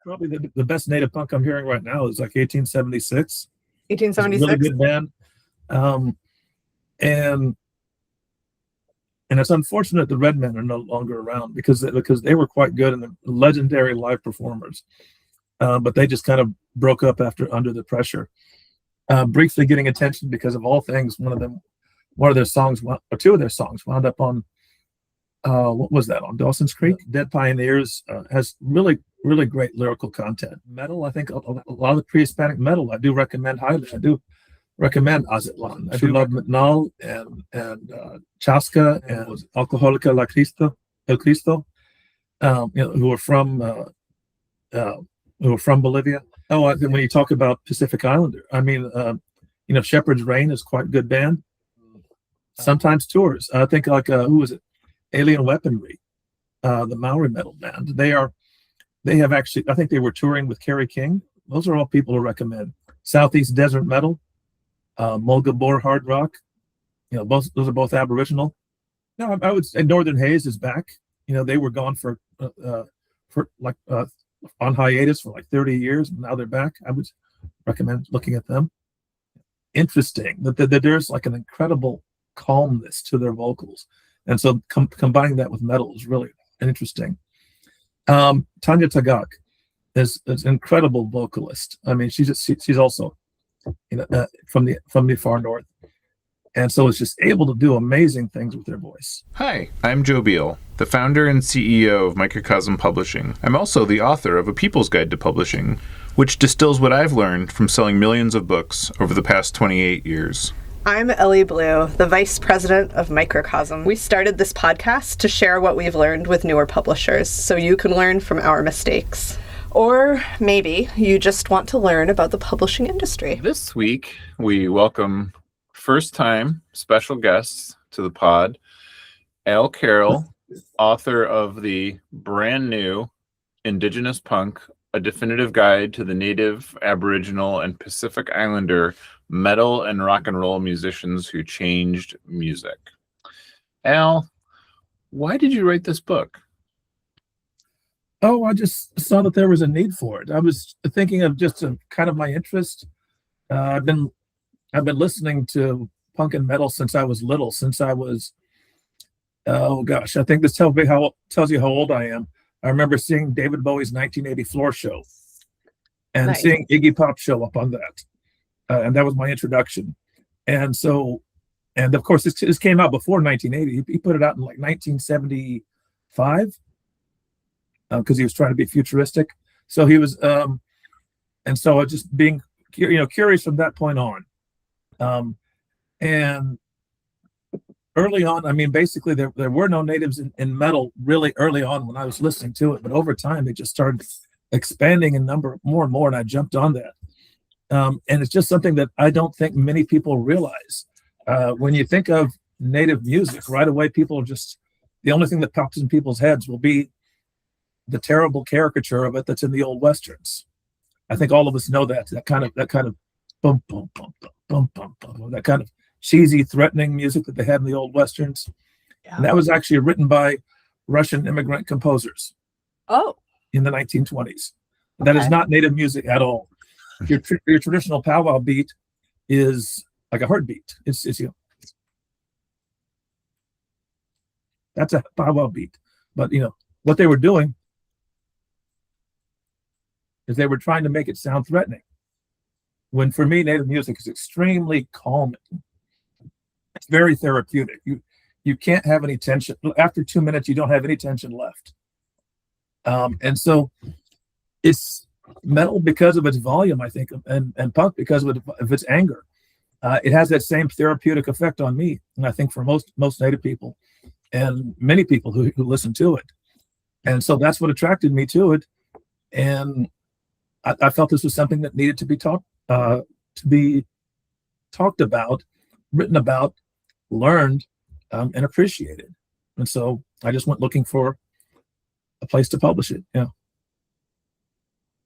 probably the best native punk I'm hearing right now is like 1876. 1876. It's a really good band. And it's unfortunate the Red Men are no longer around because they were quite good and legendary live performers. But they just kind of broke up under the pressure. Briefly getting attention because of all things, one of their songs, or two of their songs, wound up on what was that, on Dawson's Creek? Dead Pioneers has really, really great lyrical content. Metal, I think a lot of the pre-Hispanic metal I do recommend highly. I do recommend Aztlan. I do love Metnal and Chaska and Alcoholica El Cristo, who are from Bolivia. Oh, when you talk about Pacific Islander, I mean, Shepherd's Reign is quite a good band. Sometimes tours. I think like who was it? Alien Weaponry, the Maori metal band. They have actually, I think they were touring with Kerry King. Those are all people to recommend. Southeast Desert Metal, Mulgabor Hard Rock. Those are both Aboriginal. No, I would say Northern Haze is back. They were gone for on hiatus for like 30 years, and now they're back. I would recommend looking at them. Interesting that there's like an incredible calmness to their vocals, and so combining that with metal is really interesting. Tanya Tagak is an incredible vocalist. I mean, she's also from the far north, and so is just able to do amazing things with their voice. Hi, I'm Joe Beal, the founder and CEO of Microcosm Publishing. I'm also the author of A People's Guide to Publishing, which distills what I've learned from selling millions of books over the past 28 years. I'm Elly Blue, the Vice President of Microcosm. We started this podcast to share what we've learned with newer publishers, so you can learn from our mistakes. Or maybe you just want to learn about the publishing industry. This week, we welcome first-time special guests to the pod, Al Carroll, author of the brand new Indigenous Punk, A Definitive Guide to the Native, Aboriginal, and Pacific Islander Metal and Rock and Roll Musicians Who Changed Music. Al, why did you write this book? Oh, I just saw that there was a need for it. I was thinking of just kind of my interest. I've been listening to punk and metal since I was little. Since I was, oh gosh, I think this tells you how old I am. I remember seeing David Bowie's 1980 Floor Show, and Nice. seeing Iggy Pop show up on that, and that was my introduction. And of course, this came out before 1980. He put it out in like 1975. Because he was trying to be futuristic, so he was, and so just being, curious from that point on, and early on, I mean, basically there were no natives in metal really early on when I was listening to it, but over time they just started expanding in number more and more, and I jumped on that, and it's just something that I don't think many people realize. When you think of native music, right away people are just, the only thing that pops in people's heads will be the terrible caricature of it that's in the old westerns. I think all of us know that kind of bum bum bum bum bum bum, that kind of cheesy, threatening music that they had in the old westerns. Yeah. And that was actually written by Russian immigrant composers. Oh, in the 1920s. That is not native music at all. Your traditional powwow beat is like a heartbeat. It's that's a powwow beat. But what they were doing is they were trying to make it sound threatening. When for me, native music is extremely calming. It's very therapeutic. You can't have any tension. After 2 minutes, you don't have any tension left. And so it's metal because of its volume, I think, and punk because of its anger. It has that same therapeutic effect on me, and I think for most native people and many people who listen to it. And so that's what attracted me to it. And I felt this was something that needed to be talked about, written about, learned, and appreciated. And so I just went looking for a place to publish it. Yeah.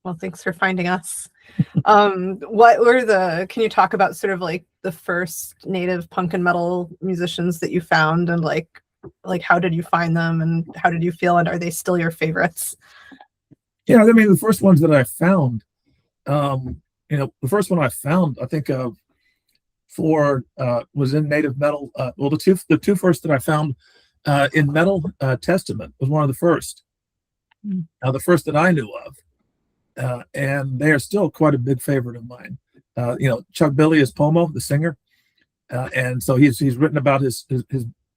Well, thanks for finding us. What were can you talk about sort of like the first native punk and metal musicians that you found, and like how did you find them, and how did you feel, and are they still your favorites? Yeah, I mean, the first ones that I found, the first one I found, I think for was in native metal. Well, the two first that I found in Metal Testament was one of the first. Now, the first that I knew of, and they are still quite a big favorite of mine. Chuck Billy is Pomo, the singer, and so he's written about his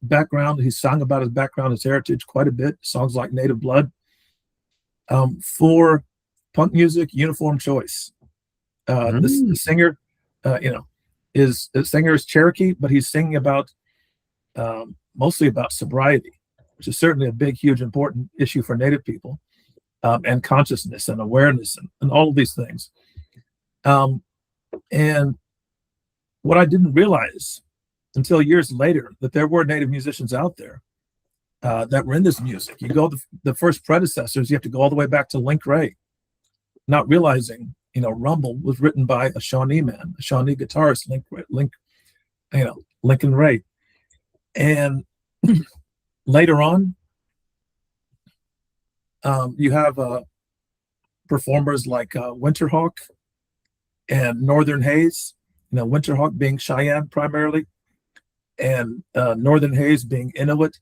background. He's sung about his background, his heritage quite a bit. Songs like Native Blood. For punk music, Uniform Choice. The singer, the singer is Cherokee, but he's singing about mostly about sobriety, which is certainly a big, huge, important issue for Native people, and consciousness and awareness and all of these things. And what I didn't realize until years later, that there were Native musicians out there that were in this music. You go the first predecessors, you have to go all the way back to Link Ray, not realizing, Rumble was written by a Shawnee man, a Shawnee guitarist, Lincoln Ray. And later on, you have performers like Winterhawk and Northern Haze, Winterhawk being Cheyenne primarily, and Northern Haze being Inuit.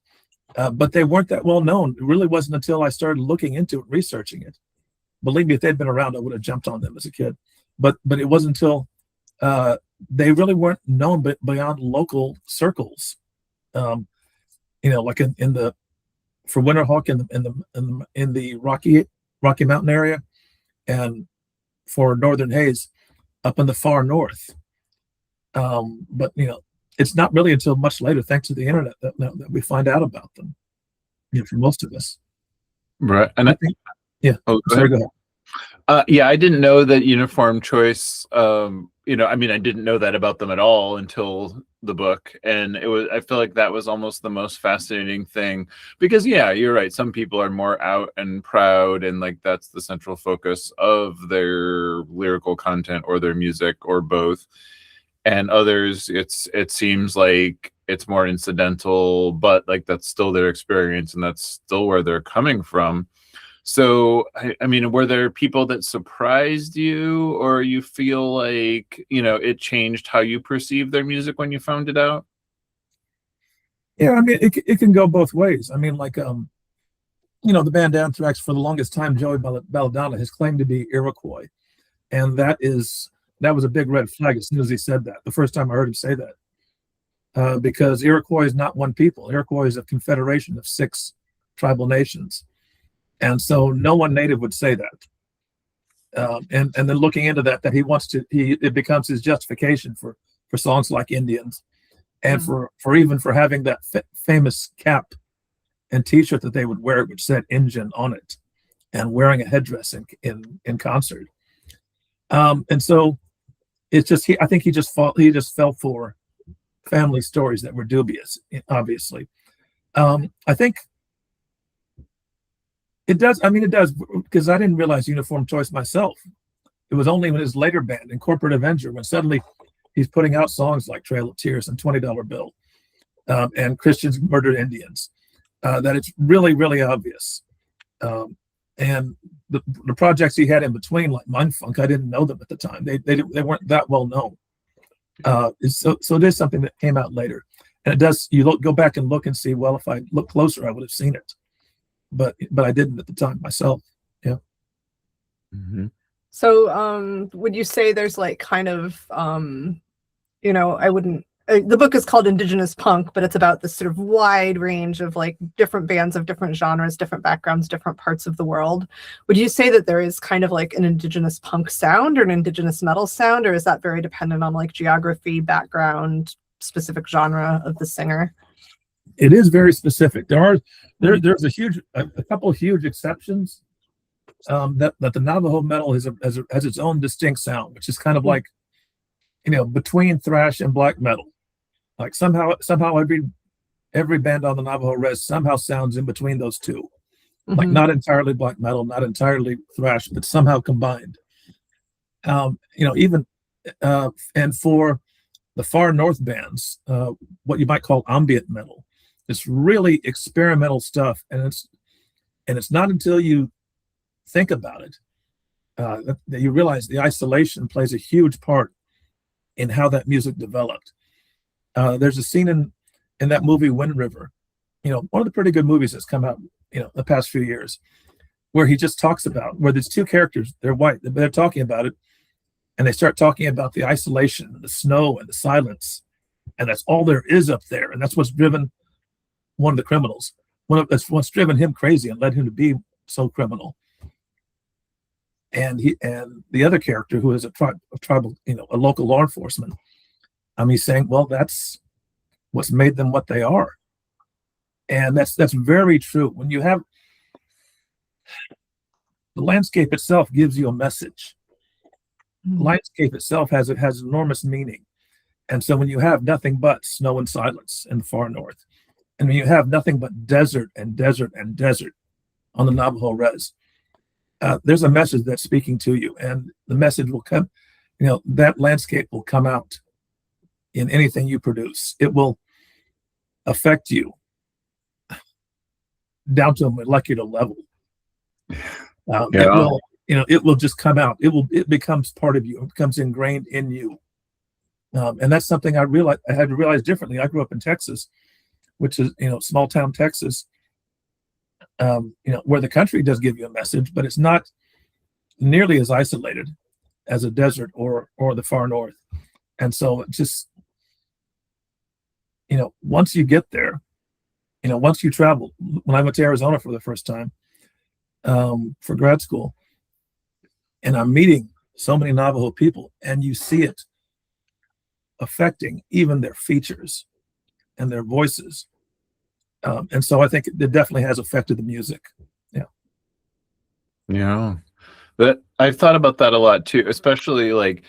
But they weren't that well known. It really wasn't until I started looking into it, researching it. Believe me, if they'd been around, I would have jumped on them as a kid. But it wasn't until they really weren't known beyond local circles. Like for Winterhawk in the Rocky Mountain area, and for Northern Haze up in the far north. But it's not really until much later, thanks to the internet, that we find out about them. For most of us, right? And I think, yeah. Oh, sorry, go ahead. Yeah, I didn't know that Uniform Choice. I didn't know that about them at all until the book, and I feel like that was almost the most fascinating thing, because yeah, you're right. Some people are more out and proud, and like that's the central focus of their lyrical content or their music or both. And others, it seems like it's more incidental, but like that's still their experience and that's still where they're coming from. So, I mean, were there people that surprised you, or you feel like, it changed how you perceive their music when you found it out? Yeah, I mean, it can go both ways. I mean, like, the band Anthrax, for the longest time, Joey Belladonna has claimed to be Iroquois. And that was a big red flag as soon as he said that. The first time I heard him say that, because Iroquois is not one people. Iroquois is a confederation of 6 tribal nations, and so no one native would say that. And then looking into that it becomes his justification for songs like Indians, and for having that famous cap and T-shirt that they would wear, which said Injun on it, and wearing a headdress in concert. And so. It's just I think he just fell for family stories that were dubious, obviously. I think it does. I mean, it does, because I didn't realize Uniform Choice myself. It was only when his later band, Incorporate Avenger, when suddenly he's putting out songs like Trail of Tears and $20 Bill, and Christians Murdered Indians, that it's really, really obvious. And the projects he had in between, like Mindfunk, I didn't know them at the time. They weren't that well known. So it is something that came out later, and it does. You go back and look and see. Well, if I look closer, I would have seen it, but I didn't at the time myself. Yeah. Mm-hmm. So, would you say there's like kind of, I wouldn't. The book is called Indigenous Punk, but it's about this sort of wide range of like different bands of different genres, different backgrounds, different parts of the world. Would you say that there is kind of like an Indigenous punk sound or an Indigenous metal sound, or is that very dependent on like geography, background, specific genre of the singer? It is very specific. There's a couple of huge exceptions. That the Navajo metal has its own distinct sound, which is kind of like, between thrash and black metal. Like somehow every band on the Navajo Res somehow sounds in between those two. Mm-hmm. Like not entirely black metal, not entirely thrash, but somehow combined. And for the far north bands, what you might call ambient metal, it's really experimental stuff, and it's not until you think about it, that you realize the isolation plays a huge part in how that music developed. There's a scene in that movie Wind River, one of the pretty good movies that's come out, the past few years, where he just talks about where there's two characters, they're white, but they're talking about it, and they start talking about the isolation, the snow, and the silence, and that's all there is up there, and that's what's driven one of the criminals. That's what's driven him crazy and led him to be so criminal. And the other character, who is a tribal, a local law enforcement, he's saying, well, that's what's made them what they are, and that's very true. When you have the landscape itself gives you a message. The landscape itself has enormous meaning, and so when you have nothing but snow and silence in the far north, and when you have nothing but desert and desert and desert on the Navajo res, there's a message that's speaking to you, and the message will come. That landscape will come out in anything you produce. It will affect you down to a molecular level. It will just come out. It becomes part of you. It becomes ingrained in you. And that's something I had to realize differently. I grew up in Texas, which is, small town Texas, where the country does give you a message, but it's not nearly as isolated as a desert or the far north. And so it just, once you get there, once you travel, when I went to Arizona for the first time, for grad school, and I'm meeting so many Navajo people, and you see it affecting even their features and their voices. And so I think it definitely has affected the music. Yeah. But I've thought about that a lot too, especially like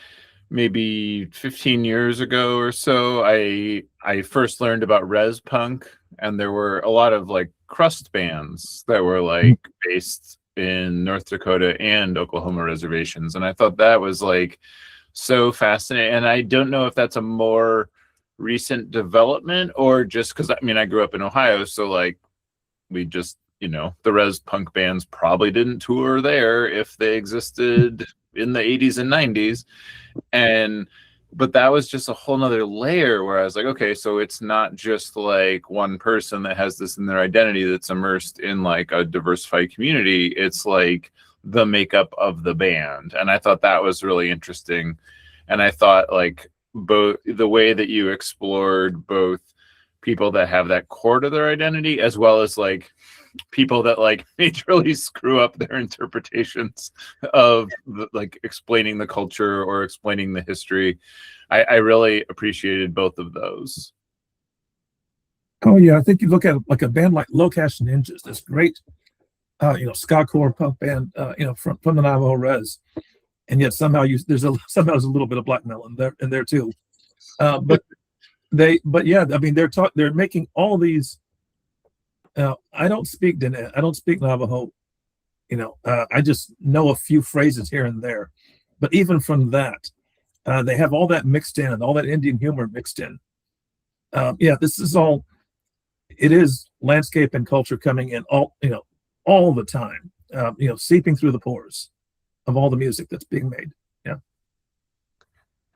maybe 15 years ago or so. I first learned about res punk, and there were a lot of like crust bands that were like based in North Dakota and Oklahoma reservations. And I thought that was like so fascinating. And I don't know if that's a more recent development or just because I grew up in Ohio, so like we just the res punk bands probably didn't tour there if they existed in the 80s and 90s, but that was just a whole nother layer where I was like, okay, so it's not just like one person that has this in their identity that's immersed in like a diversified community. It's like the makeup of the band. And I thought that was really interesting. And I thought like both the way that you explored both people that have that core to their identity, as well as like people that like majorly screw up their interpretations of like explaining the culture or explaining the history. I really appreciated both of those. Oh yeah, I think you look at like a band like Low Cash Ninjas, this great ska core punk band, from the Navajo res, and yet somehow there's a little bit of black metal in there too. But yeah, they're making all these. I don't speak Diné, I don't speak Navajo. I just know a few phrases here and there. But even from that, they have all that mixed in, all that Indian humor mixed in. This is all. It is landscape and culture coming in all the time. Seeping through the pores of all the music that's being made. Yeah.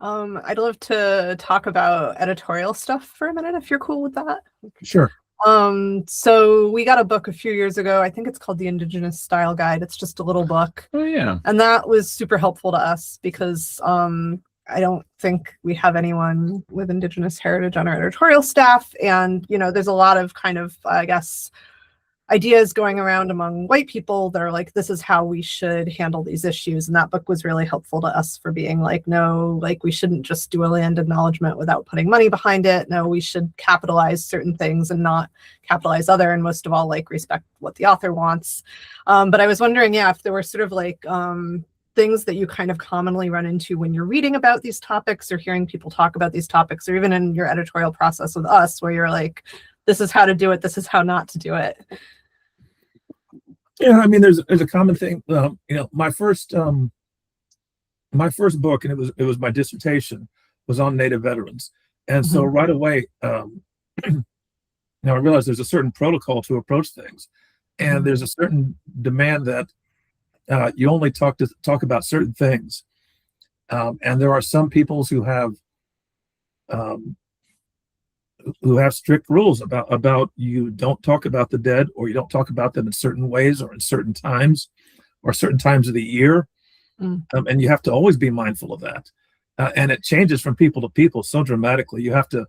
I'd love to talk about editorial stuff for a minute, if you're cool with that. Sure. So we got a book a few years ago. I think it's called the Indigenous Style Guide. It's just a little book. Oh yeah. And that was super helpful to us because I don't think we have anyone with Indigenous heritage on our editorial staff. And, there's a lot of kind of, I guess, ideas going around among white people that are like, this is how we should handle these issues. And that book was really helpful to us for being like, no, like we shouldn't just do a land acknowledgement without putting money behind it. No, we should capitalize certain things and not capitalize other, and most of all, like respect what the author wants. But I was wondering, if there were sort of like things that you kind of commonly run into when you're reading about these topics or hearing people talk about these topics, or even in your editorial process with us, where you're like, this is how to do it, this is how not to do it. Yeah, there's a common thing. My first book, and it was my dissertation, was on Native veterans, and so right away, I realized there's a certain protocol to approach things, and there's a certain demand that you only talk about certain things. And there are some peoples who have strict rules about you don't talk about the dead, or you don't talk about them in certain ways or in certain times or certain times of the year. And you have to always be mindful of that. And it changes from people to people so dramatically. You have to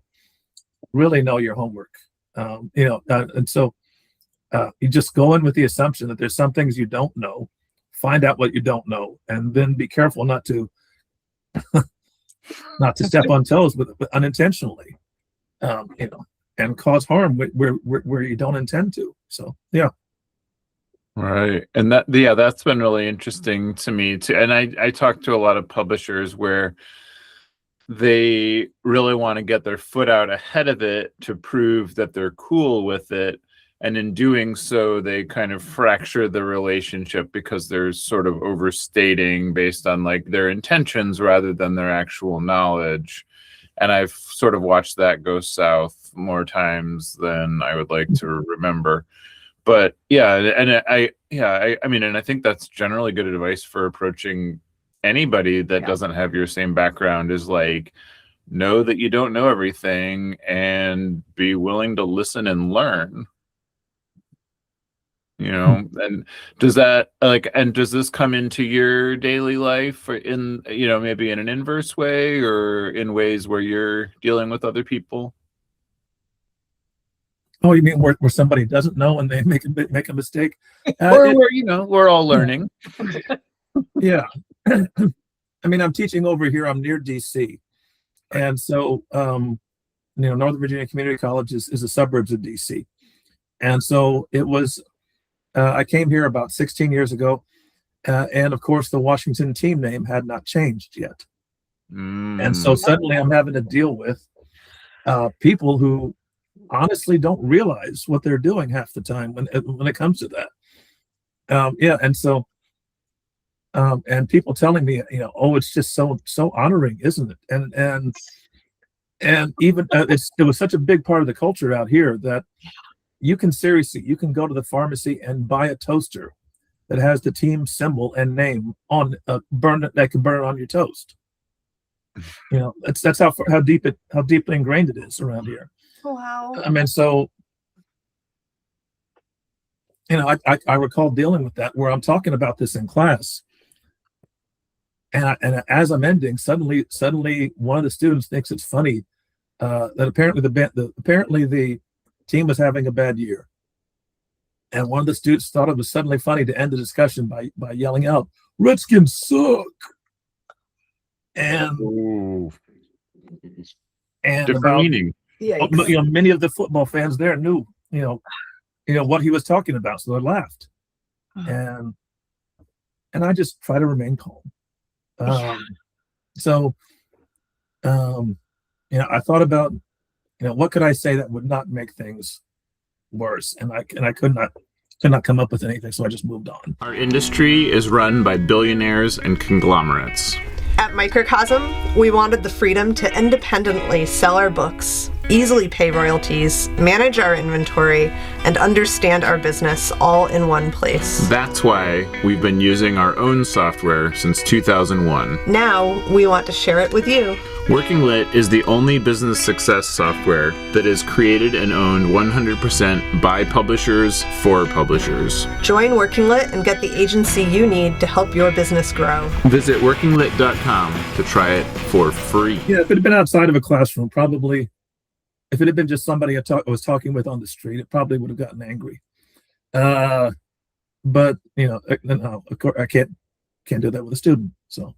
really know your homework. And so you just go in with the assumption that there's some things you don't know, find out what you don't know, and then be careful not to step on toes, but unintentionally, and cause harm where you don't intend to. So, yeah. Right. And that's been really interesting to me too. And I talked to a lot of publishers where they really want to get their foot out ahead of it to prove that they're cool with it. And in doing so, they kind of fracture the relationship because they're sort of overstating based on like their intentions rather than their actual knowledge. And I've sort of watched that go south more times than I would like to remember. But yeah, and I mean, and I think that's generally good advice for approaching anybody that doesn't have your same background, is like, know that you don't know everything and be willing to listen and learn. And does this come into your daily life, or in, maybe in an inverse way, or in ways where you're dealing with other people? Oh, you mean where somebody doesn't know and they make a mistake? Or where, we're all learning. Yeah. I mean, I'm teaching over here. I'm near DC. And so, Northern Virginia Community College is the suburbs of DC. And so it was, I came here about 16 years ago. And of course, the Washington team name had not changed yet. And so suddenly I'm having to deal with people who honestly don't realize what they're doing half the time when it comes to that. And so, and people telling me, oh, it's just so honoring, isn't it? And even it was such a big part of the culture out here that you can go to the pharmacy and buy a toaster that has the team symbol and name on that can burn it on your toast. That's how deeply ingrained it is around here. Wow. I mean, so, I recall dealing with that, where I'm talking about this in class, and as I'm ending, suddenly one of the students thinks it's funny that apparently the team was having a bad year, and one of the students thought it was suddenly funny to end the discussion by yelling out, "Redskins suck!" And different meaning. Many of the football fans there knew, what he was talking about, so they laughed, and I just try to remain calm. I thought about, what could I say that would not make things worse, and I could not come up with anything, so I just moved on. Our industry is run by billionaires and conglomerates. At Microcosm, we wanted the freedom to independently sell our books, easily pay royalties, manage our inventory, and understand our business all in one place. That's why we've been using our own software since 2001. Now, we want to share it with you. Working Lit is the only business success software that is created and owned 100% by publishers for publishers. Join Working Lit and get the agency you need to help your business grow. Visit workinglit.com to try it for free. Yeah, if it had been outside of a classroom, probably, if it had been just somebody I was talking with on the street, it probably would have gotten angry. But no, of course I can't do that with a student. So.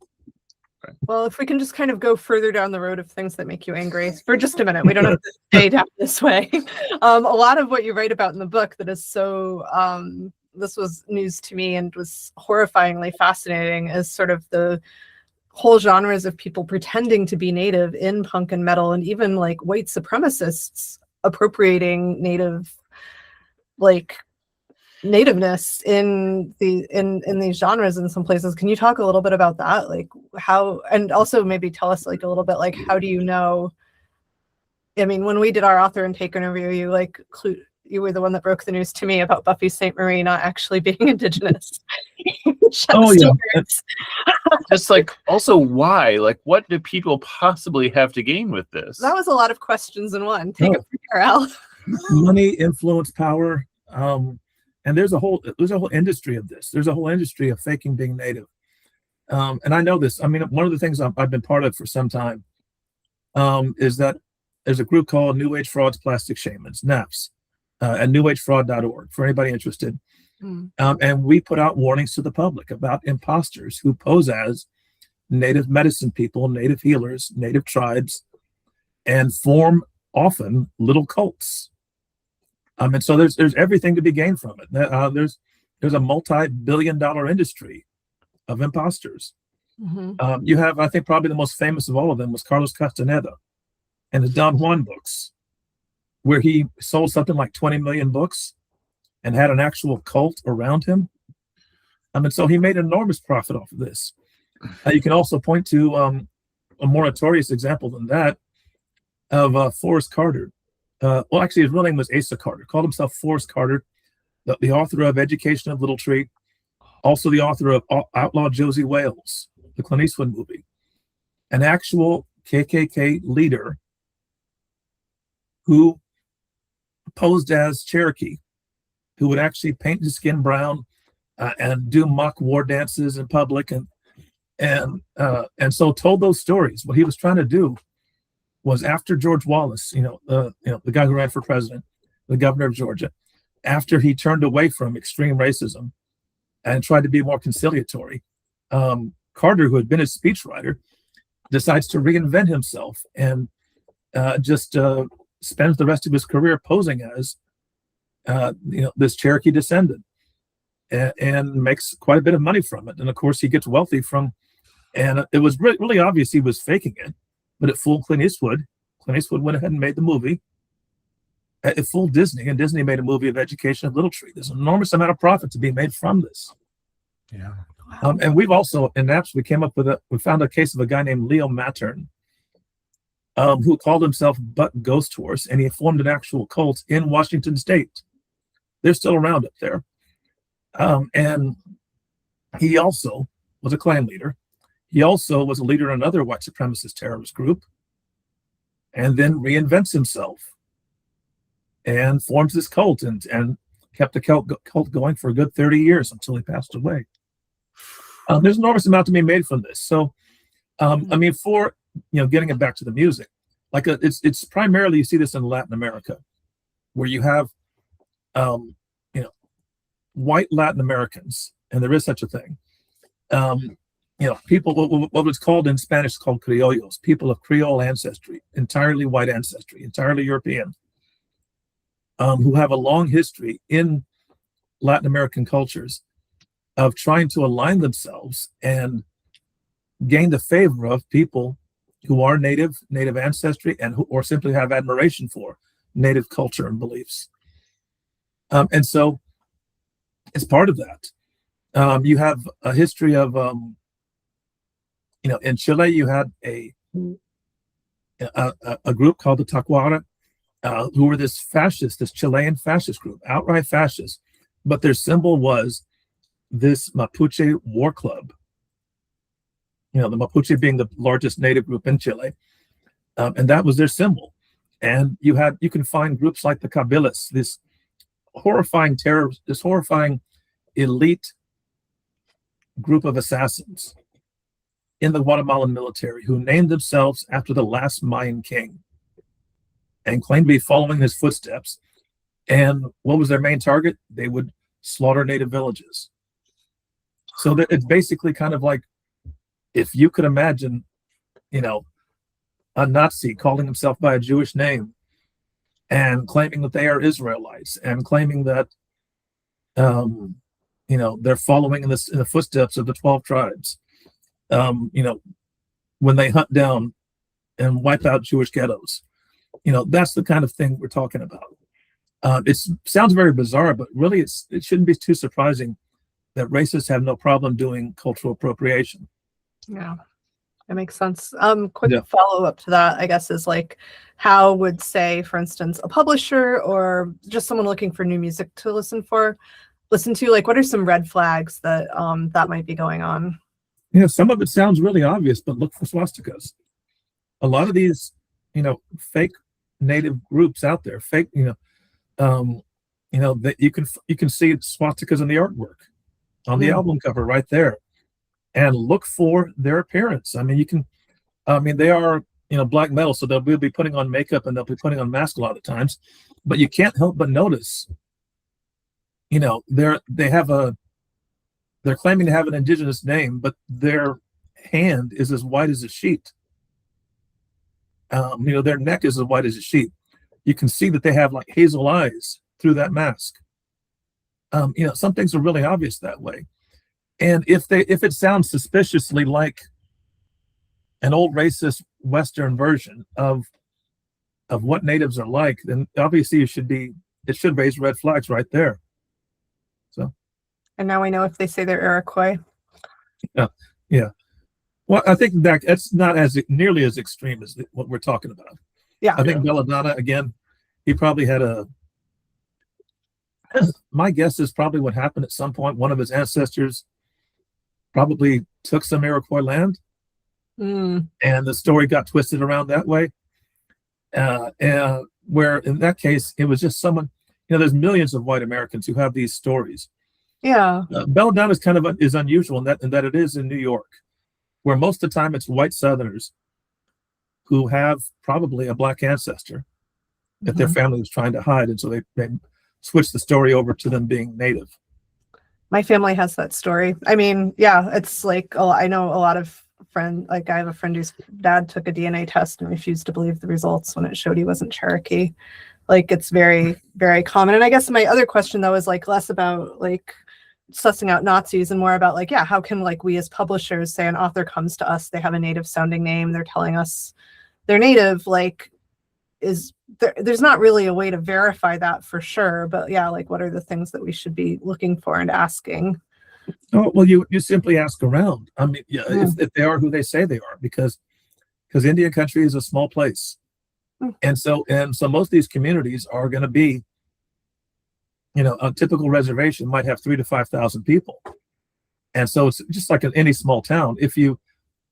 Well, if we can just kind of go further down the road of things that make you angry for just a minute, we don't have to stay down this way. A lot of what you write about in the book that is so, this was news to me and was horrifyingly fascinating, is sort of the whole genres of people pretending to be Native in punk and metal, and even like white supremacists appropriating nativeness in these genres in some places. Can you talk a little bit about that, like how, and also maybe tell us like a little bit, like, how do you know, I mean, when we did our author intake interview, you were the one that broke the news to me about Buffy St. Marie not actually being Indigenous. Oh, yeah. Just like, also why? Like, what do people possibly have to gain with this? That was a lot of questions in one. Take it from Carroll. Money, influence, power, and there's a whole industry of this. There's a whole industry of faking being Native, and I know this. I mean, one of the things I've been part of for some time is that there's a group called New Age Frauds, Plastic Shamans, NAPS, at newagefraud.org for anybody interested. And we put out warnings to the public about imposters who pose as Native medicine people, Native healers, Native tribes, and form often little cults. And so there's everything to be gained from it. There's a multi-billion-dollar industry of imposters. You have, I think, probably the most famous of all of them was Carlos Castaneda and the Don Juan books, where he sold something like 20 million books and had an actual cult around him. And so he made an enormous profit off of this. You can also point to a more notorious example than that of Forrest Carter. Well, actually, his real name was Asa Carter, called himself Forrest Carter, the author of Education of Little Tree, also the author of Outlaw Josie Wales, the Clint Eastwood movie, an actual KKK leader who posed as Cherokee, who would actually paint his skin brown and do mock war dances in public, and so told those stories. What he was trying to do was, after George Wallace, the guy who ran for president, the governor of Georgia, after he turned away from extreme racism and tried to be more conciliatory, Carter, who had been a speechwriter, decides to reinvent himself and just spends the rest of his career posing as this Cherokee descendant, and makes quite a bit of money from it. And of course, he gets wealthy from, and it was really obvious he was faking it, but it fooled Clint Eastwood. Clint Eastwood went ahead and made the movie. It fooled Disney, and Disney made a movie of Education of Little Tree. There's an enormous amount of profit to be made from this. Yeah. And we've also, in NAPS, we found a case of a guy named Leo Mattern, who called himself Buck Ghost Horse, and he formed an actual cult in Washington State. They're still around up there. And he also was a Klan leader. He also was a leader in another white supremacist terrorist group, and then reinvents himself and forms this cult, and kept the cult going for a good 30 years until he passed away. There's an enormous amount to be made from this. So, I mean, for getting it back to the music, like it's primarily, you see this in Latin America, where you have white Latin Americans, and there is such a thing. People, what was called in Spanish, called criollos, people of Creole ancestry, entirely white ancestry, entirely European, who have a long history in Latin American cultures of trying to align themselves and gain the favor of people who are native ancestry, and or simply have admiration for native culture and beliefs. And so, as part of that, you have a history of, in Chile, you had a group called the Tacuara, who were this Chilean fascist group, outright fascist, but their symbol was this Mapuche war club. The Mapuche being the largest native group in Chile, and that was their symbol. And you can find groups like the Kabilas, this horrifying elite group of assassins in the Guatemalan military, who named themselves after the last Mayan king and claimed to be following his footsteps. And what was their main target? They would slaughter native villages. So that it's basically kind of like, if you could imagine, a Nazi calling himself by a Jewish name and claiming that they are Israelites, and claiming that they're following in the footsteps of the 12 tribes. When they hunt down and wipe out Jewish ghettos, that's the kind of thing we're talking about. It sounds very bizarre, but really it shouldn't be too surprising that racists have no problem doing cultural appropriation. Yeah, It makes sense. Quick Yeah. follow-up to that, I guess, is like, how would, say, for instance, a publisher or just someone looking for new music to listen to, like, what are some red flags that that might be going on? Some of it sounds really obvious, but look for swastikas. A lot of these, fake native groups out there, fake, that you can see swastikas in the artwork on the album cover right there, and look for their appearance. I mean, they are, black metal, so they'll be putting on makeup and they'll be putting on masks a lot of times, but you can't help but notice, they're claiming to have an indigenous name, but their hand is as white as a sheet. Their neck is as white as a sheet. You can see that they have like hazel eyes through that mask. Some things are really obvious that way. And if it sounds suspiciously like an old racist Western version of what natives are like, then obviously it should raise red flags right there. So. And now we know if they say they're Iroquois. Yeah. Well, I think that's not nearly as extreme as what we're talking about. Yeah. I think Belladonna, again, he probably had my guess is probably what happened at some point. One of his ancestors probably took some Iroquois land, and the story got twisted around that way. Where in that case, it was just someone, there's millions of white Americans who have these stories. Yeah. Belladonna is unusual in that it is in New York, where most of the time it's white Southerners who have probably a black ancestor that their family was trying to hide, and so they switched the story over to them being native. My family has that story. I mean, yeah, it's like, I know a lot of friends, like I have a friend whose dad took a DNA test and refused to believe the results when it showed he wasn't Cherokee. Like, it's very, very common. And I guess my other question, though, is like less about like sussing out Nazis and more about like, yeah, how can like we as publishers, say an author comes to us, they have a native sounding name, they're telling us they're native, like, there's not really a way to verify that for sure, but yeah, like what are the things that we should be looking for and asking? Oh, well, you simply ask around. I mean, if they are who they say they are, because Indian country is a small place, and so most of these communities are going to be, a typical reservation might have 3,000 to 5,000 people, and so it's just like in any small town. If you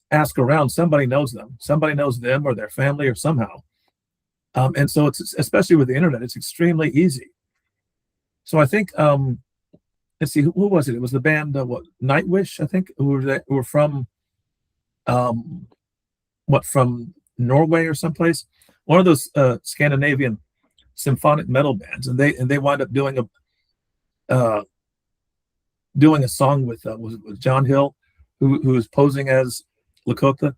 ask around, somebody knows them or their family or somehow. And so it's, especially with the internet, it's extremely easy. So I think, let's see, who was it? It was the band, Nightwish, I think, who were from, from Norway or someplace, one of those Scandinavian symphonic metal bands, and they wind up doing a song with John Hill, who was posing as Lakota,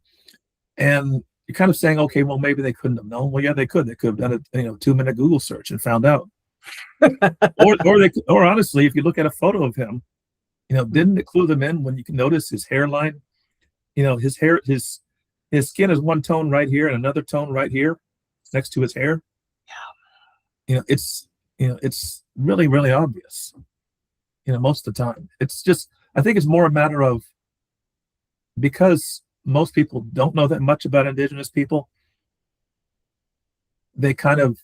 and you're kind of saying, okay, well, maybe they couldn't have known. Well, yeah, they could. They could have done a 2-minute Google search and found out. or honestly, if you look at a photo of him, didn't it clue them in when you can notice his hairline? His hair, his skin is one tone right here and another tone right here next to his hair. Yeah. It's really, really obvious. Most of the time. It's just, I think it's more a matter of, because most people don't know that much about Indigenous people, they kind of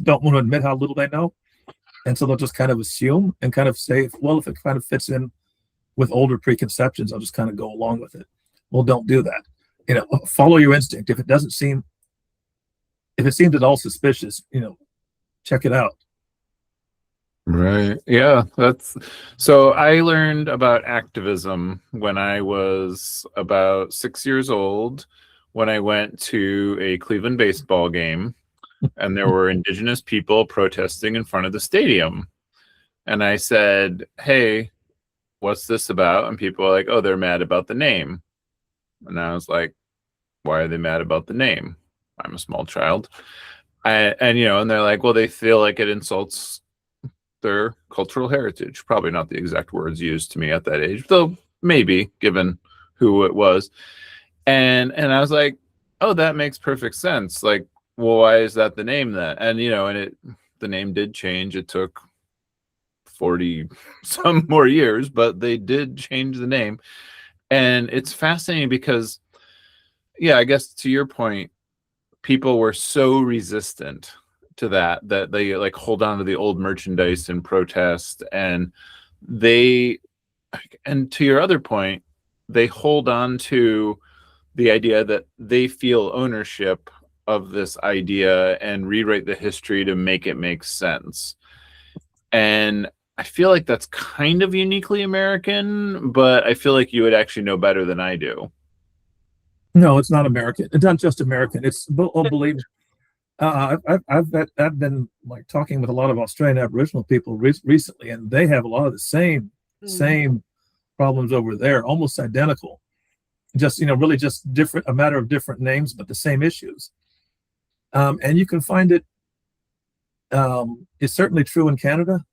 don't want to admit how little they know. And so they'll just kind of assume and kind of say, well, if it kind of fits in with older preconceptions, I'll just kind of go along with it. Well, don't do that. Follow your instinct. If it seems at all suspicious, check it out. Right. Yeah. So I learned about activism when I was about 6 years old, when I went to a Cleveland baseball game and there were Indigenous people protesting in front of the stadium. And I said, hey, what's this about? And people are like, oh, they're mad about the name. And I was like, why are they mad about the name? I'm a small child. And they're like, well, they feel like it insults their cultural heritage. Probably not the exact words used to me at that age, though maybe, given who it was. And I was like, oh, that makes perfect sense. Like, well, why is that the name then? And the name did change. It took 40 some more years, but they did change the name. And it's fascinating because, yeah, I guess to your point, people were so resistant to that they like hold on to the old merchandise and protest, and to your other point, they hold on to the idea that they feel ownership of this idea and rewrite the history to make it make sense. And I feel like that's kind of uniquely American, but I feel like you would actually know better than I do. No, it's not American. It's not just American. It's believe me. I've been like talking with a lot of Australian Aboriginal people recently, and they have a lot of the same problems over there, almost identical. Just really just different, a matter of different names, but the same issues. And you can find it. It's certainly true in Canada.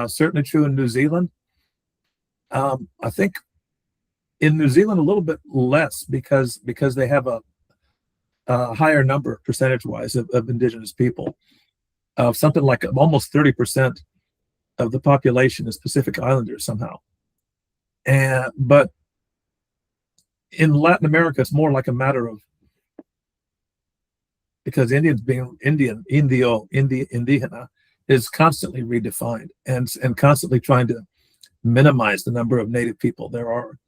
Certainly true in New Zealand. I think in New Zealand a little bit less because they have a higher number percentage-wise of Indigenous people. Something like almost 30% of the population is Pacific Islanders somehow. But in Latin America, it's more like a matter of, because Indians being Indígena is constantly redefined and constantly trying to minimize the number of native people there are.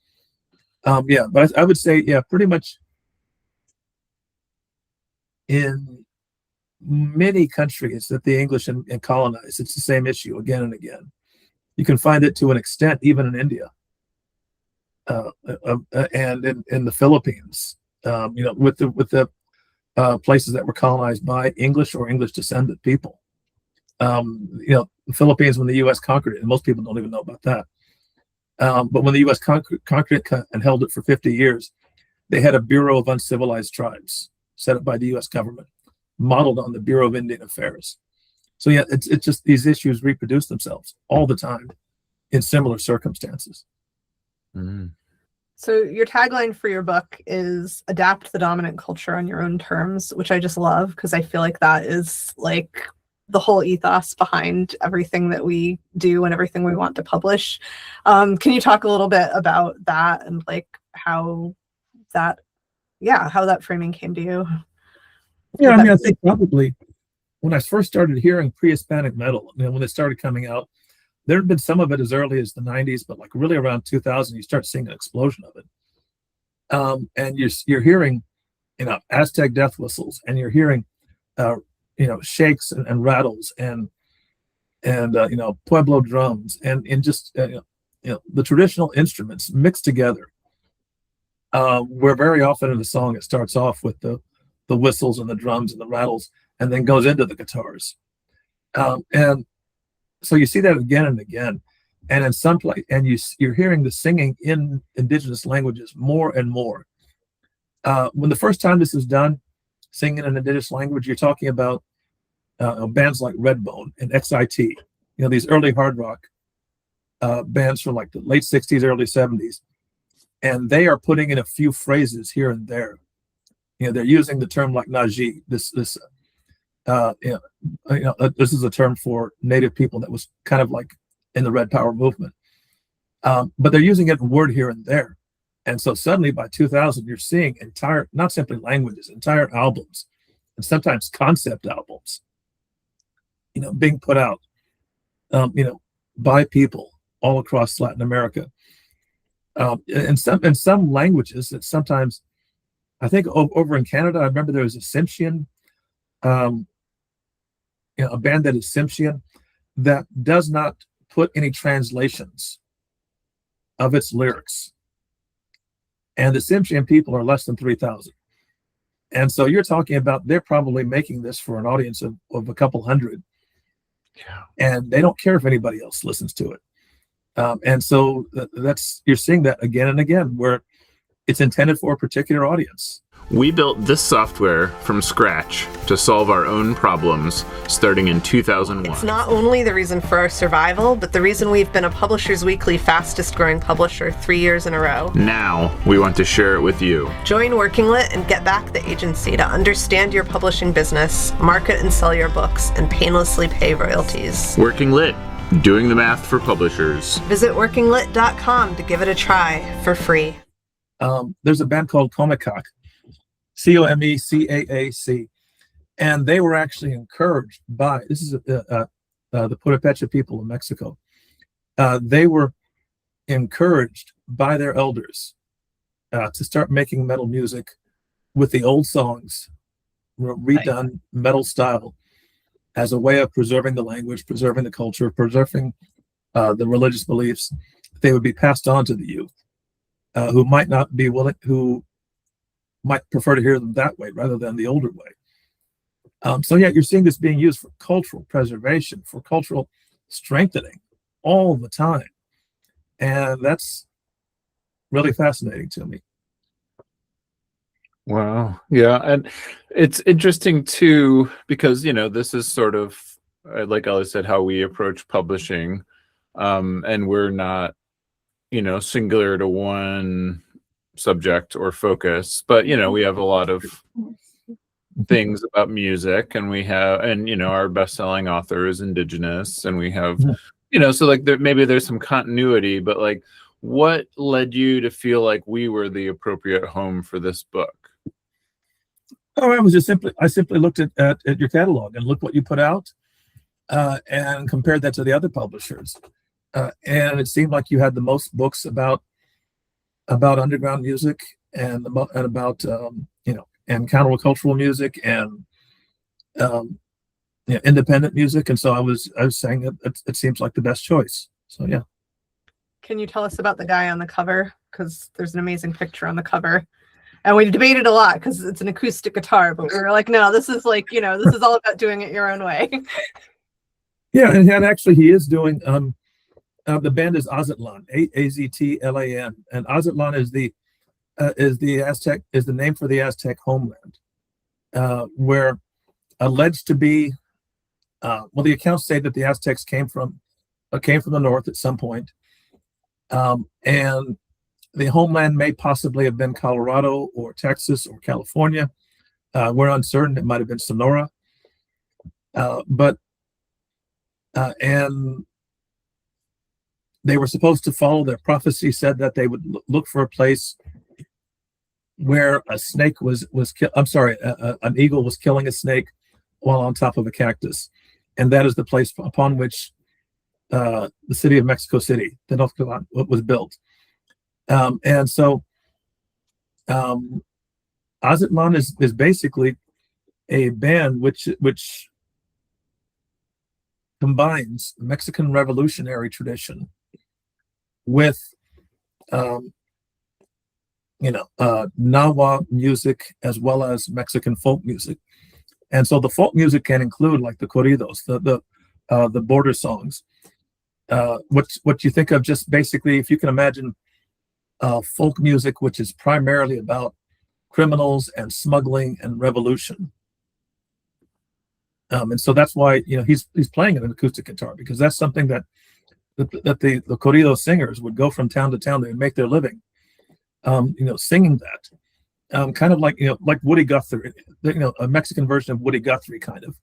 But I would say, pretty much in many countries that the English and colonized, it's the same issue again and again. You can find it to an extent even in India and in the Philippines, with the places that were colonized by English or English descendant people. The Philippines, when the U.S. conquered it, and most people don't even know about that. But when the U.S. conquered it and held it for 50 years, they had a Bureau of Uncivilized Tribes set up by the U.S. government, modeled on the Bureau of Indian Affairs. So it's just these issues reproduce themselves all the time in similar circumstances. Mm-hmm. So your tagline for your book is adapt the dominant culture on your own terms, which I just love because I feel like that is like the whole ethos behind everything that we do and everything we want to publish. Can you talk a little bit about that and like how that framing came to you? Yeah, I think probably when I first started hearing pre-Hispanic metal, when it started coming out, there had been some of it as early as the 90s, but like really around 2000, you start seeing an explosion of it. And you're hearing, Aztec death whistles, and you're hearing, shakes and rattles and Pueblo drums and just, the traditional instruments mixed together. Where very often in the song, it starts off with the whistles and the drums and the rattles, and then goes into the guitars. And so you see that again and again, and in some place, and you're hearing the singing in Indigenous languages more and more. When the first time this is done, singing in an Indigenous language, you're talking about bands like Redbone and XIT, these early hard rock bands from like the late 60s, early 70s, and they are putting in a few phrases here and there. They're using the term like Naji, this is a term for Native people that was kind of like in the Red Power movement. But they're using it in word here and there. And so suddenly by 2000, you're seeing entire, not simply languages, entire albums, and sometimes concept albums, being put out, by people all across Latin America. In some languages that sometimes, I think over in Canada, I remember there was a Tsimshian, a band that is Tsimshian that does not put any translations of its lyrics. And the Tsimshian people are less than 3,000. And so you're talking about, they're probably making this for an audience of a couple hundred. Yeah. And they don't care if anybody else listens to it. And so you're seeing that again and again, where it's intended for a particular audience. We built this software from scratch to solve our own problems starting in 2001. It's not only the reason for our survival, but the reason we've been a Publishers Weekly fastest growing publisher 3 years in a row. Now we want to share it with you. Join Working Lit and get back the agency to understand your publishing business, market and sell your books, and painlessly pay royalties. Working Lit. Doing the math for publishers. Visit workinglit.com to give it a try for free. There's a band called Comecaac, Comecaac, and they were actually encouraged by, this is the Purepecha people of Mexico. They were encouraged by their elders to start making metal music with the old songs, redone metal style, as a way of preserving the language, preserving the culture, preserving the religious beliefs. They would be passed on to the youth who might not be willing, who might prefer to hear them that way rather than the older way. So yeah, you're seeing this being used for cultural preservation, for cultural strengthening all the time. And that's really fascinating to me. Wow. Yeah. And it's interesting too, because, this is sort of, like Elly said, how we approach publishing. And we're not, singular to one subject or focus, but, we have a lot of things about music, and our best-selling author is Indigenous, and we have, so like maybe there's some continuity, but like, what led you to feel like we were the appropriate home for this book? Oh, I simply looked at your catalog and looked what you put out, and compared that to the other publishers, and it seemed like you had the most books about underground music and about and countercultural music and independent music, and so I was saying that it seems like the best choice. So yeah. Can you tell us about the guy on the cover? Because there's an amazing picture on the cover. And we debated a lot because it's an acoustic guitar, but we were like, no, this is like, this is all about doing it your own way. Yeah, and actually he is doing, the band is Aztlan, Aztlan, and Aztlan is the name for the Aztec homeland, where alleged to be, the accounts say that the Aztecs came from the north at some point, and the homeland may possibly have been Colorado or Texas or California. We're uncertain. It might have been Sonora. And they were supposed to follow their prophecy, said that they would look for a place where a snake an eagle was killing a snake while on top of a cactus. And that is the place upon which the city of Mexico City, Tenochtitlan, was built. And so Aztlan is basically a band which combines Mexican revolutionary tradition with Nahua music as well as Mexican folk music. And so the folk music can include like the corridos, the border songs. What you think of, just basically, if you can imagine folk music, which is primarily about criminals and smuggling and revolution. And so that's why he's playing an acoustic guitar, because that's something that the corrido singers would go from town to town. They would make their living, singing that, kind of like Woody Guthrie, a Mexican version of Woody Guthrie, kind of.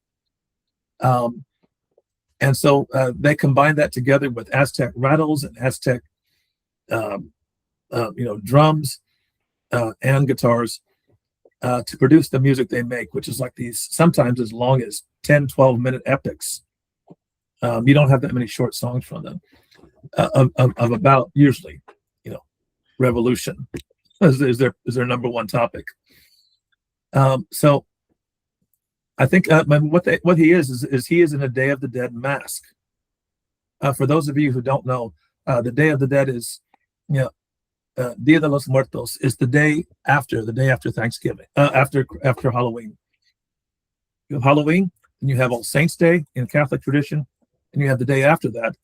And so they combine that together with Aztec rattles and Aztec, drums and guitars to produce the music they make, which is like these sometimes as long as 10-12 minute epics. You don't have that many short songs from them of about, usually, revolution is their number one topic. So I think what he is he is in a Day of the Dead mask. For those of you who don't know, the Day of the Dead is Dia de los Muertos is the day after Thanksgiving, after Halloween. You have Halloween, and you have All Saints Day in Catholic tradition, and you have the day after that,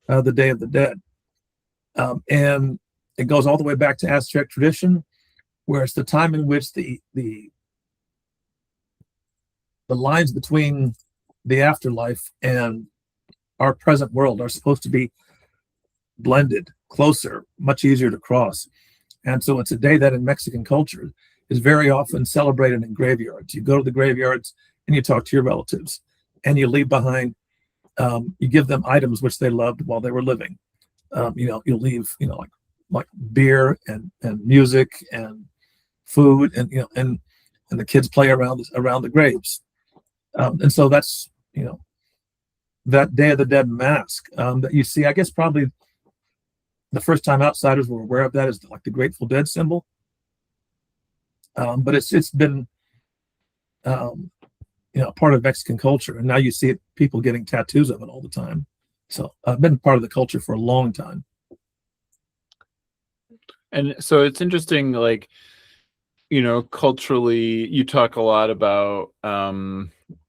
the Day of the Dead. And it goes all the way back to Aztec tradition, where it's the time in which the lines between the afterlife and our present world are supposed to be blended closer, much easier to cross. And so it's a day that in Mexican culture is very often celebrated in graveyards. You go to the graveyards and you talk to your relatives, and you leave behind You give them items which they loved while they were living. You'll leave, like beer and music and food, and the kids play around the graves. And so that's, that Day of the Dead mask that you see. I guess probably the first time outsiders were aware of that is like the Grateful Dead symbol. But it's been part of Mexican culture, and now you see people getting tattoos of it all the time. So I've been part of the culture for a long time. And so it's interesting, like, culturally, you talk a lot about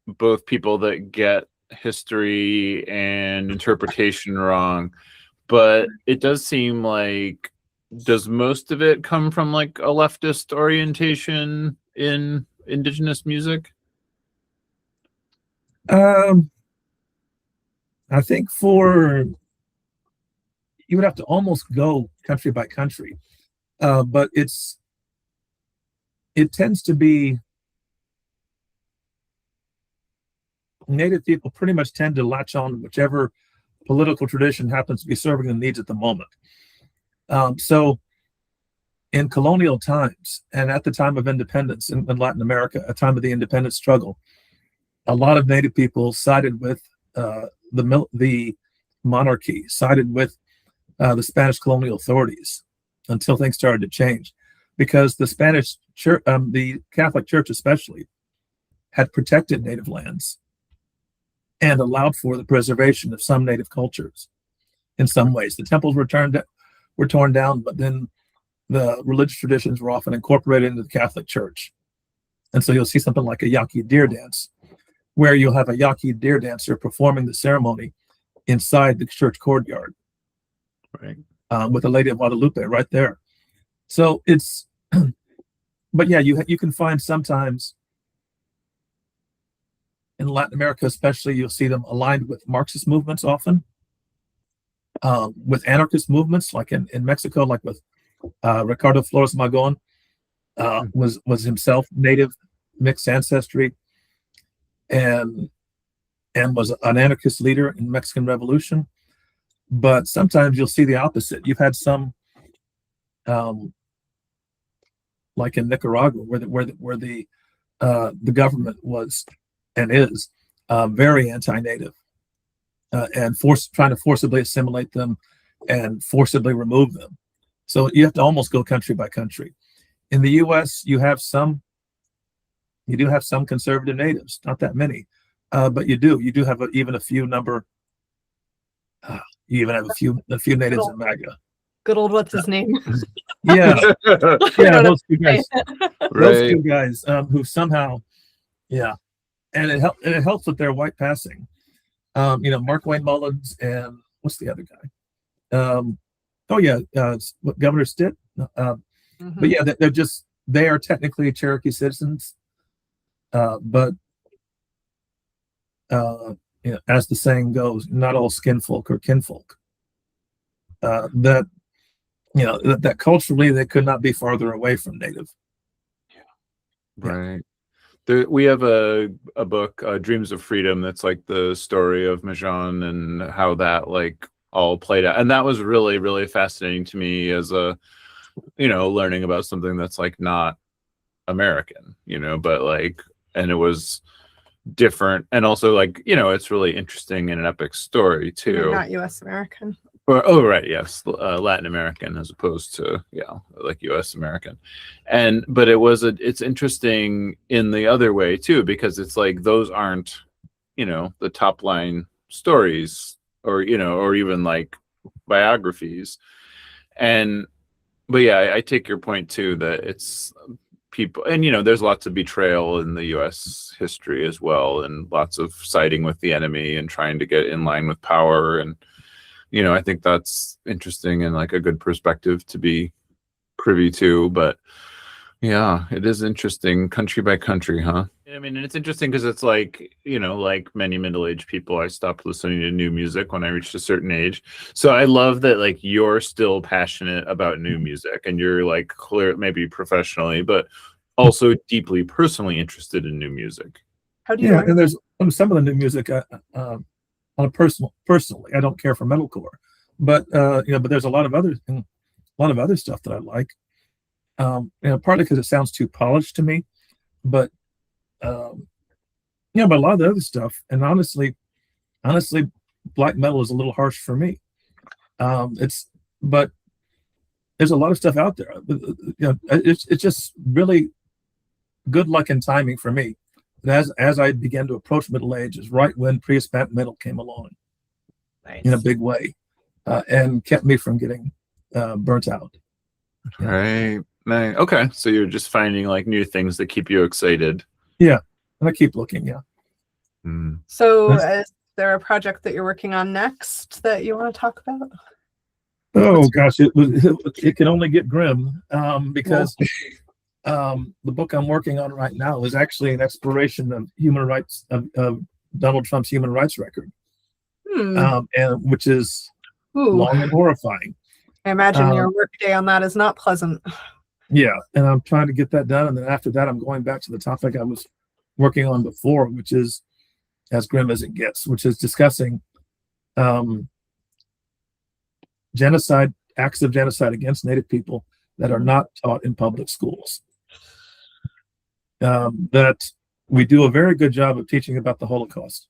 both people that get history and interpretation wrong, but it does seem like, does most of it come from like a leftist orientation in Indigenous music? I think you would have to almost go country by country, but it tends to be Native people pretty much tend to latch on to whichever political tradition happens to be serving the needs at the moment. So in colonial times and at the time of independence in Latin America, a time of the independence struggle, a lot of Native people sided with the monarchy, sided with the Spanish colonial authorities until things started to change, because the Spanish church, the Catholic Church especially, had protected Native lands and allowed for the preservation of some Native cultures. In some ways, the temples were torn down, but then the religious traditions were often incorporated into the Catholic Church. And so you'll see something like a Yaqui deer dance, where you'll have a Yaqui deer dancer performing the ceremony inside the church courtyard, right, with the Lady of Guadalupe right there. So it's, but yeah, you can find sometimes in Latin America, especially, you'll see them aligned with Marxist movements often, with anarchist movements, like in Mexico, like with Ricardo Flores Magón, was himself Native, mixed ancestry, and was an anarchist leader in Mexican Revolution. But sometimes you'll see the opposite. You've had some, like in Nicaragua, where the government was and is very anti-Native, and trying to forcibly assimilate them and forcibly remove them. So you have to almost go country by country. In the U.S., you do have some conservative Natives, not that many, but you do have even a few number. You even have a few Natives in MAGA. Good old what's his name? Yeah, those two guys. Right. Those two guys who somehow, yeah, and it helps with their white passing. Mark Wayne Mullins and what's the other guy? Governor Stitt. But yeah, they are technically Cherokee citizens, but as the saying goes, not all skin folk are kinfolk. That culturally they could not be farther away from Native. Right. We have a book, Dreams of Freedom, that's like the story of Majan and how that like all played out. And that was really, really fascinating to me as learning about something that's like not American, but like, and it was different. And also like, it's really interesting and an epic story too. You're not US American. Right, yes, Latin American as opposed to like U.S. American, but it's interesting in the other way too, because it's like those aren't the top line stories or even like biographies, but yeah, I take your point too that it's people, and there's lots of betrayal in the U.S. history as well, and lots of siding with the enemy and trying to get in line with power and. I think that's interesting and like a good perspective to be privy to. But yeah, it is interesting country by country, huh? I mean, and it's interesting because it's like, like many middle-aged people, I stopped listening to new music when I reached a certain age. So I love that like you're still passionate about new music and you're like clear, maybe professionally, but also deeply personally interested in new music. How do you and there's some of the new music on a personally, I don't care for metalcore, but but there's a lot of other stuff that I like. Partly because it sounds too polished to me, but but a lot of the other stuff, and honestly, black metal is a little harsh for me. But there's a lot of stuff out there. It's just really good luck and timing for me. And as I began to approach middle age, is right when pre-Hispanic metal came along, in a big way, and kept me from getting burnt out. Right. Okay. So you're just finding like new things that keep you excited. Yeah. And I keep looking. Yeah. So is there a project that you're working on next that you want to talk about? Oh gosh, it can only get grim, because the book I'm working on right now is actually an exploration of human rights, of Donald Trump's human rights record, and which is long and horrifying. I imagine your work day on that is not pleasant. Yeah, and I'm trying to get that done, and then after that, I'm going back to the topic I was working on before, which is as grim as it gets, which is discussing genocide, acts of genocide against Native people that are not taught in public schools. That we do a very good job of teaching about the Holocaust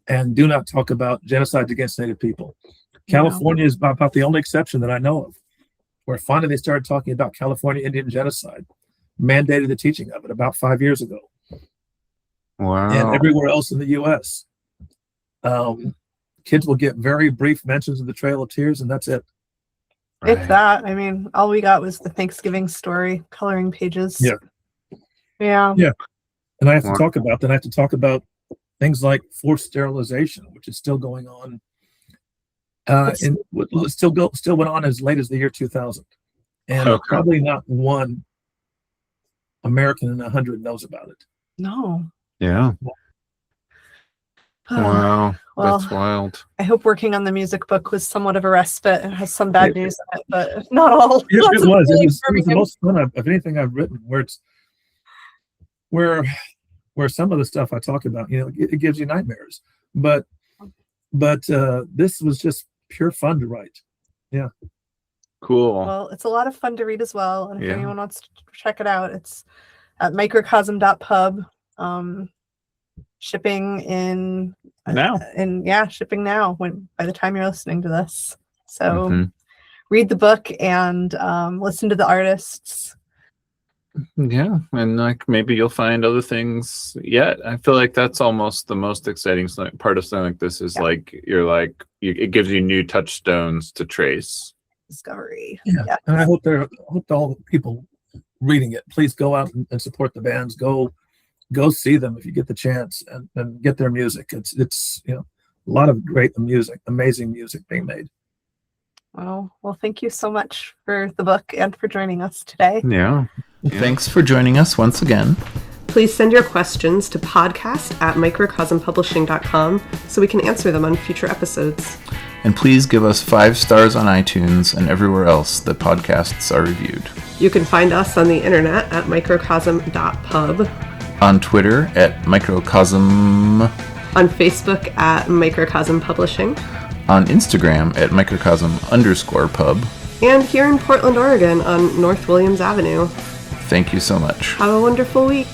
and do not talk about genocides against Native people. California is about the only exception that I know of, where finally they started talking about California Indian genocide, mandated the teaching of it about 5 years ago. Wow. And everywhere else in the U.S., kids will get very brief mentions of the Trail of Tears, and that's it. Right. If that, I mean, all we got was the Thanksgiving story coloring pages. Yeah. And I have to talk about that. I have to talk about things like forced sterilization, which is still going on. And still went on as late as the year 2000. And probably not one American in 100 knows about it. No. Yeah. Wow. Well, that's wild. I hope working on the music book was somewhat of a respite. It has some bad news in it, but not all. It was the most fun of anything I've written, where some of the stuff I talk about, it gives you nightmares. But this was just pure fun to write. Yeah. Cool. Well, it's a lot of fun to read as well. And if anyone wants to check it out, it's at microcosm.pub. Shipping in now. Shipping now by the time you're listening to this. So read the book and listen to the artists. Yeah, and like maybe you'll find other things yet. I feel like that's almost the most exciting part of something like this is it gives you new touchstones to trace. Discovery. Yeah. And I hope all the people reading it, please go out and support the bands. Go see them if you get the chance, and get their music. It's a lot of great music, amazing music being made. Well, thank you so much for the book and for joining us today. Yeah. Thanks for joining us once again. Please send your questions to podcast@microcosmpublishing.com so we can answer them on future episodes. And please give us 5 stars on iTunes and everywhere else that podcasts are reviewed. You can find us on the internet at microcosm.pub. On Twitter at Microcosm. On Facebook at Microcosm Publishing. On Instagram at Microcosm_pub. And here in Portland, Oregon on North Williams Avenue. Thank you so much. Have a wonderful week.